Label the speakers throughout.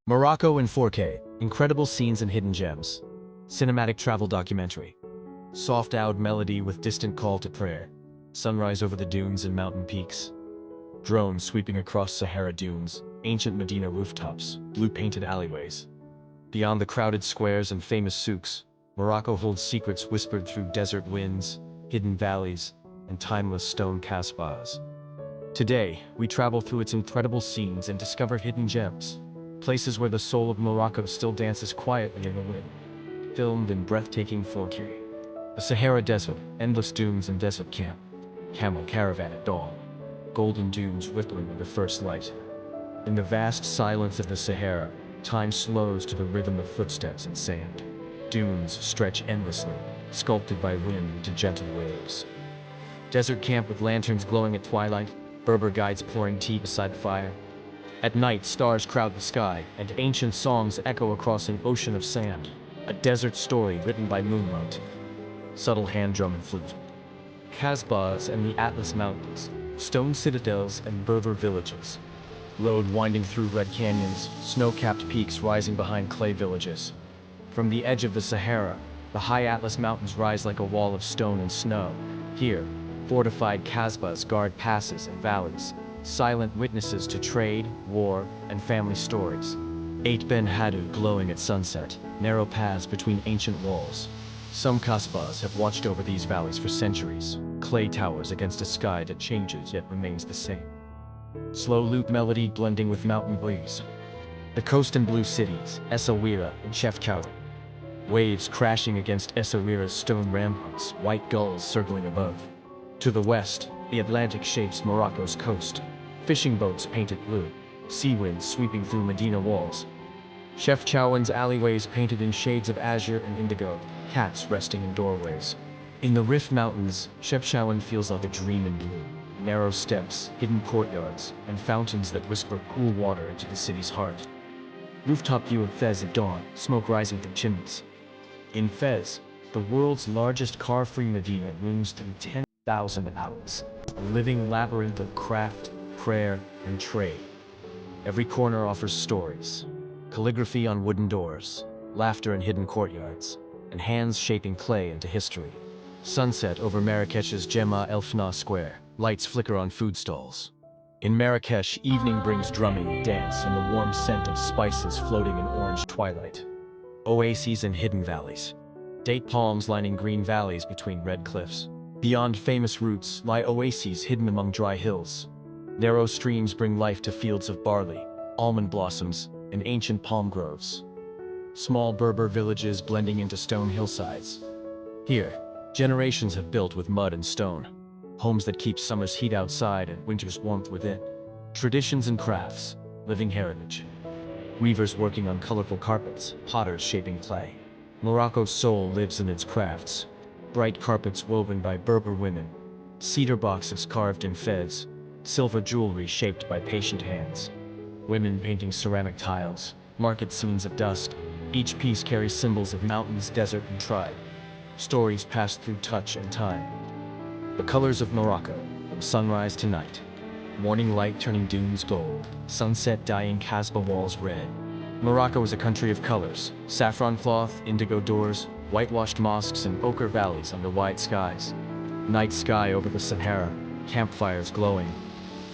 Speaker 1: Morocco in 4K, incredible scenes and hidden gems. Cinematic travel documentary. Soft oud melody with distant call to prayer. Sunrise over the dunes and mountain peaks. Drones sweeping across Sahara dunes, ancient Medina rooftops, blue-painted alleyways. Beyond the crowded squares and famous souks, Morocco holds secrets whispered through desert winds, hidden valleys, and timeless stone Kasbahs. Today, we travel through its incredible scenes and discover hidden gems. Places where the soul of Morocco still dances quietly in the wind. Filmed in breathtaking 4K. The Sahara Desert, endless dunes and desert camp. Camel caravan at dawn. Golden dunes rippling with the first light. In the vast silence of the Sahara, time slows to the rhythm of footsteps and sand. Dunes stretch endlessly, sculpted by wind into gentle waves. Desert camp with lanterns glowing at twilight, Berber guides pouring tea beside the fire. At night, stars crowd the sky, and ancient songs echo across an ocean of sand. A desert story written by moonlight. Subtle hand drum and flute. Kasbahs and the Atlas Mountains, stone citadels and Berber villages. Road winding through red canyons, snow-capped peaks rising behind clay villages. From the edge of the Sahara, the high Atlas Mountains rise like a wall of stone and snow. Here, fortified Kasbahs guard passes and valleys, silent witnesses to trade, war, and family stories. 8 Ben Haddou glowing at sunset, narrow paths between ancient walls. Some Kasbahs have watched over these valleys for centuries, clay towers against a sky that changes yet remains the same. Slow lute melody blending with mountain breeze. The coast and blue cities, Essaouira and Chefchaouen. Waves crashing against Essaouira's stone ramparts, white gulls circling above. To the west, the Atlantic shapes Morocco's coast. Fishing boats painted blue, sea winds sweeping through Medina walls. Chefchaouen's alleyways painted in shades of azure and indigo, cats resting in doorways. In the Rif Mountains, Chefchaouen feels like a dream in blue. Narrow steps, hidden courtyards, and fountains that whisper cool water into the city's heart. Rooftop view of Fez at dawn, smoke rising from chimneys. In Fez, the world's largest car-free Medina looms through 10,000 outlets, a living labyrinth of craft, prayer, and trade. Every corner offers stories. Calligraphy on wooden doors, laughter in hidden courtyards, and hands shaping clay into history. Sunset over Marrakech's Jema El Fna Square, lights flicker on food stalls. In Marrakech, evening brings drumming, dance, and the warm scent of spices floating in orange twilight. Oases and hidden valleys. Date palms lining green valleys between red cliffs. Beyond famous routes lie oases hidden among dry hills. Narrow streams bring life to fields of barley, almond blossoms, and ancient palm groves. Small Berber villages blending into stone hillsides. Here, generations have built with mud and stone. Homes that keep summer's heat outside and winter's warmth within. Traditions and crafts, living heritage. Weavers working on colorful carpets, potters shaping clay. Morocco's soul lives in its crafts. Bright carpets woven by Berber women. Cedar boxes carved in Fez. Silver jewelry shaped by patient hands. Women painting ceramic tiles. Market scenes of dusk. Each piece carries symbols of mountains, desert, and tribe. Stories passed through touch and time. The colors of Morocco, from sunrise to night. Morning light turning dunes gold, sunset dyeing Kasbah walls red. Morocco is a country of colors. Saffron cloth, indigo doors, whitewashed mosques, and ochre valleys under wide skies. Night sky over the Sahara, campfires glowing.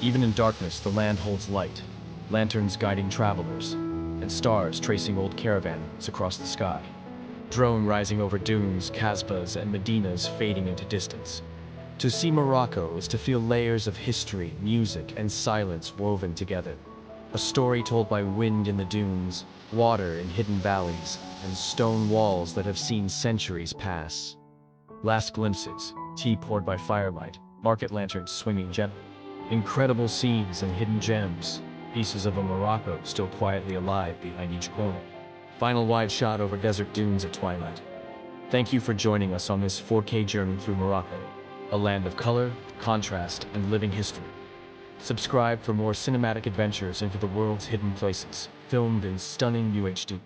Speaker 1: Even in darkness, the land holds light. Lanterns guiding travelers, and stars tracing old caravan routes across the sky. Drone rising over dunes, Kasbahs, and Medinas fading into distance. To see Morocco is to feel layers of history, music, and silence woven together. A story told by wind in the dunes, water in hidden valleys, and stone walls that have seen centuries pass. Last glimpses, tea poured by firelight, market lanterns swinging gently. Incredible scenes and hidden gems, pieces of a Morocco still quietly alive behind each corner. Final wide shot over desert dunes at twilight. Thank you for joining us on this 4K journey through Morocco, a land of color, contrast, and living history. Subscribe for more cinematic adventures into the world's hidden places, filmed in stunning UHD.